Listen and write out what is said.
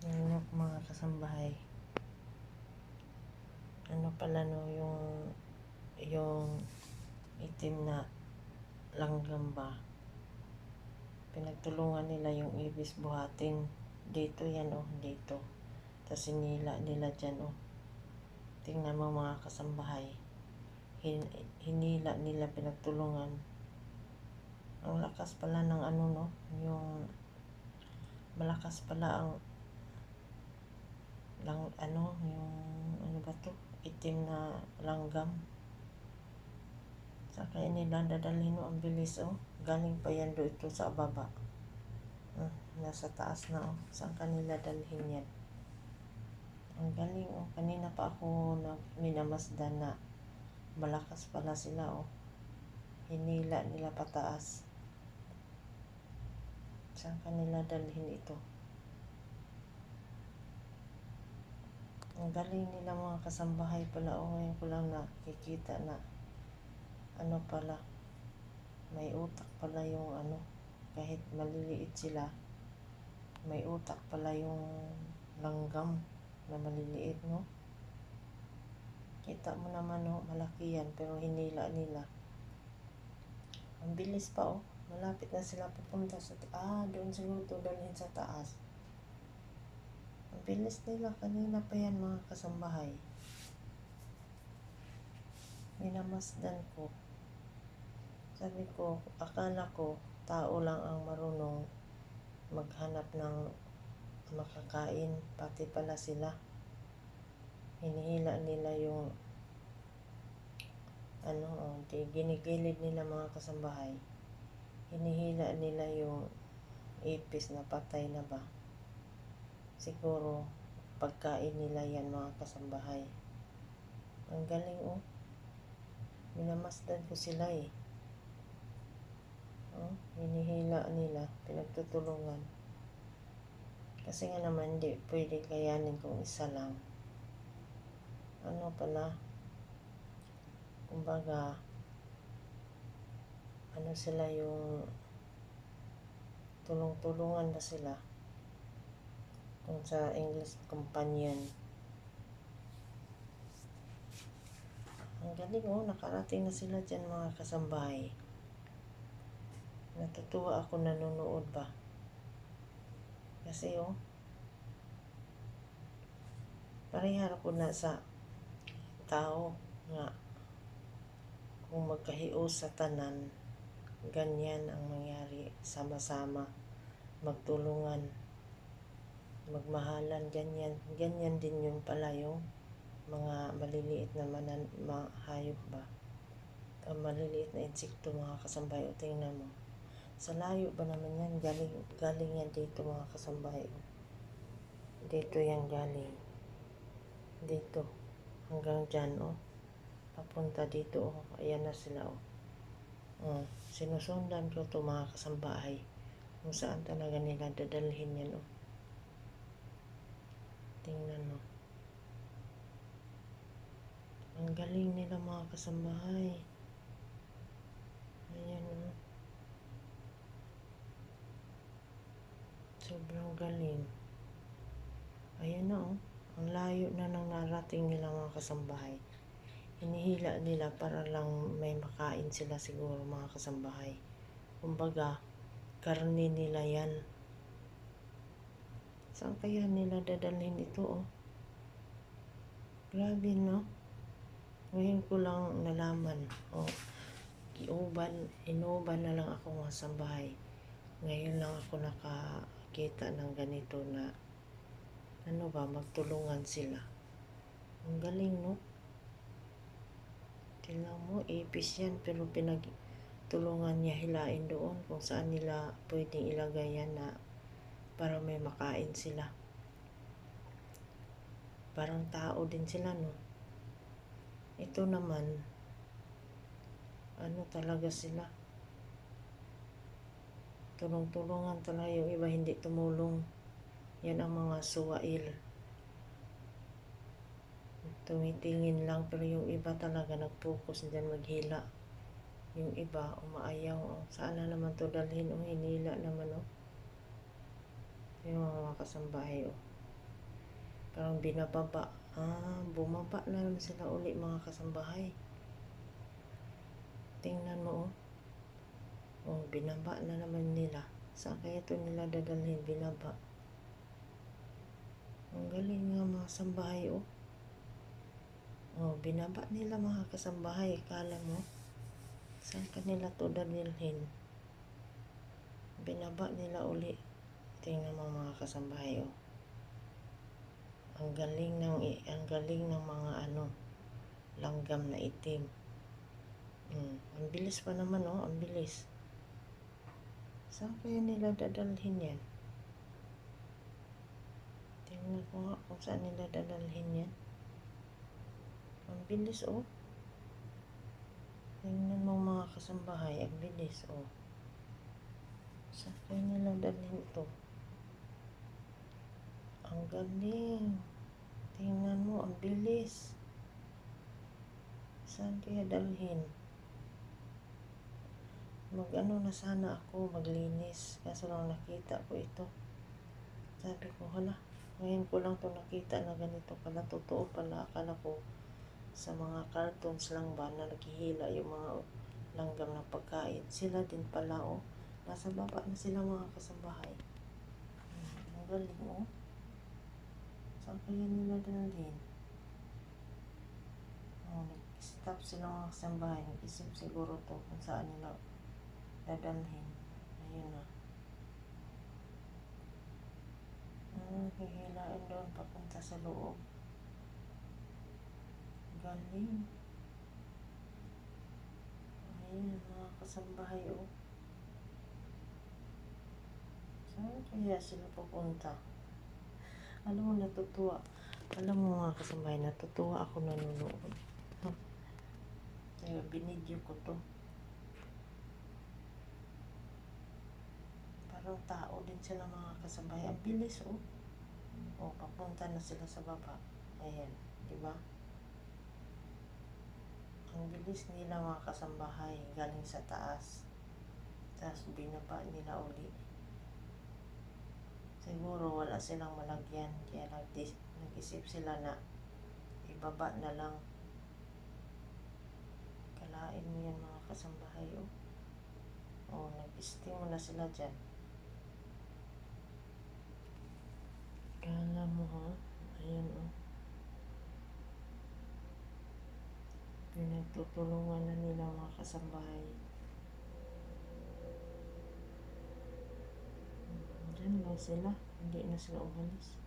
Yung mga kasambahay. Ano pala no, yung itim na langgam ba? Pinagtulungan nila yung ibis buhatin. Dito yan oh, dito. Tapos sinila nila dyan oh. Tingnan mo mga kasambahay. Hinila nila, pinagtulungan. Ang lakas pala ng ano no, yung malakas pala ang yung ano ba to, itim na langgam. Saka nila dadalhin no, ang bilis oh. Galing pa yan do ito sa baba. Nasa taas na oh. Saan kanila dalhin yan? Ang galing oh. Kanina pa ako minamasdan na malakas pala sila oh. Hinila nila pataas. Saan kanila dalhin ito? Ang galing nila mga kasambahay pala oh. Ngayon ko lang nakikita na ano pala, may utak pala yung ano, kahit maliliit sila, may utak pala yung langgam na maliliit no. Kita mo naman no, malaki yan pero hinila nila. Ang bilis pa oh, malapit na sila pupunta sa doon siguro to dalhin sa taas. Ang bilis nila, kanina pa yan mga kasambahay. Minamasdan ko. Sabi ko, akala ko tao lang ang marunong maghanap ng makakain, pati pala sila. Hinihila nila yung ginigilid nila mga kasambahay. Hinihila nila yung ipis na patay na ba. Siguro pagkain nila yan mga kasambahay. Ang galing oh. Minamasdan ko sila eh. Hinihila nila, pinagtutulungan. Kasi nga naman hindi pwede kayanin kung isa lang. Ano pala, kumbaga, ano sila yung tulong-tulungan na sila. Kung sa English, companion. Ang galing oh, nakarating na sila dyan mga kasambahay. Natutuwa ako nanonood ba. Kasi oh, parehara ko na sa tao nga kung magkahios sa tanan, ganyan ang mangyari, sama-sama, magtulungan, magmahalan, ganyan din yung pala yung mga maliliit na hayop ba, maliliit na insekto mga kasambahay. O tingnan mo, sa layo ba naman yan, galing yan dito mga kasambahay. Dito yan galing, dito hanggang dyan oh, papunta dito oh. Ayan na sila oh. Sinusundan ko to mga kasambahay kung saan talaga nila dadalhin yan oh. Tingnan mo, ang galing nila mga kasambahay. Ayan oh, sobrang galing. Ayan na oh, ang layo na nang narating nila mga kasambahay. Hinihila nila para lang may makain sila siguro mga kasambahay. Kumbaga, karne nila yan. Saan kaya nila dadalhin ito oh? Grabe no? Ngayon ko lang nalaman oh. Inuban na lang ako mga kasambahay. Ngayon lang ako nakakita ng ganito na ano ba, magtulungan sila. Ang galing no? Tingnan mo, ipis yan pero pinagtulungan niya hilain doon kung saan nila pwedeng ilagay yan na para may makain sila. Parang tao din sila no? Ito naman, ano talaga sila? Tulong-tulungan talaga, yung iba hindi tumulong. Yan ang mga suwail. Tumitingin lang pero yung iba talaga nag-focus dyan maghila. Yung iba umaayaw oh. Saan na naman to dalhin oh, hinila naman oh. Yung mga mga kasambahay, oh. Parang binababa. Bumaba na naman sila uli, mga kasambahay. Tingnan mo, oh. Oh, binaba na naman nila. Saan kaya ito nila dadalhin? Binaba. Ang galing nga mga kasambahay, oh. Oh, binaba nila mga kasambahay. Kala mo, saan kanila ito dadalhin? Binaba nila uli. Tingnan mo mga kasambahay, oh. Ang galing ng mga langgam na itim. Ang bilis pa naman, oh, ang bilis. Saan kaya nila dadalhin yan? Tingnan ko nga kung saan nila dadalhin yan. Ang bilis, oh. Tingnan mo mga kasambahay, ang bilis, oh. Saan kaya nila dadalhin ito? Ang galing. Tingnan mo, ang bilis. Saan kaya dalhin? Na sana ako, maglinis. Kaso lang nakita ko ito. Sabi ko, hala, ngayon ko lang to nakita na ganito pala. Totoo pala, akala ko sa mga cartoons lang ba na naghihila yung mga langgam ng pagkain. Sila din pala, oh. Nasa baba na sila mga kasambahay. Ang galing, oh. Saan kaya nila dalhin? Nag-stop sila mga kasambahay. Nag-isip siguro to kung saan nila dadalhin. Ayun na. Hihilain doon papunta sa loob. Galing. Ayun mga kasambahay, oh. Saan kaya sila pupunta? Alam mo, natutuwa. Alam mo mga kasambahay, natutuwa ako nanonood. Kaya binidyo ko to. Parang tao din sila mga kasambahay. Ang bilis, oh. Oh, papunta na sila sa baba. Ayan, di ba? Ang bilis nila mga kasambahay. Galing sa taas. Tapos binaba nila uli. Siguro wala silang malagyan. Kaya nag-isip sila na ibaba na lang. Kalain mo yan mga kasambahay, oh. Oh, nag-steam mo na sila dyan. Kala mo, ha? Ayan, oh. Pinagtutulungan na nila mga kasambahay. Diyan lang sila. Hindi na sila umalis.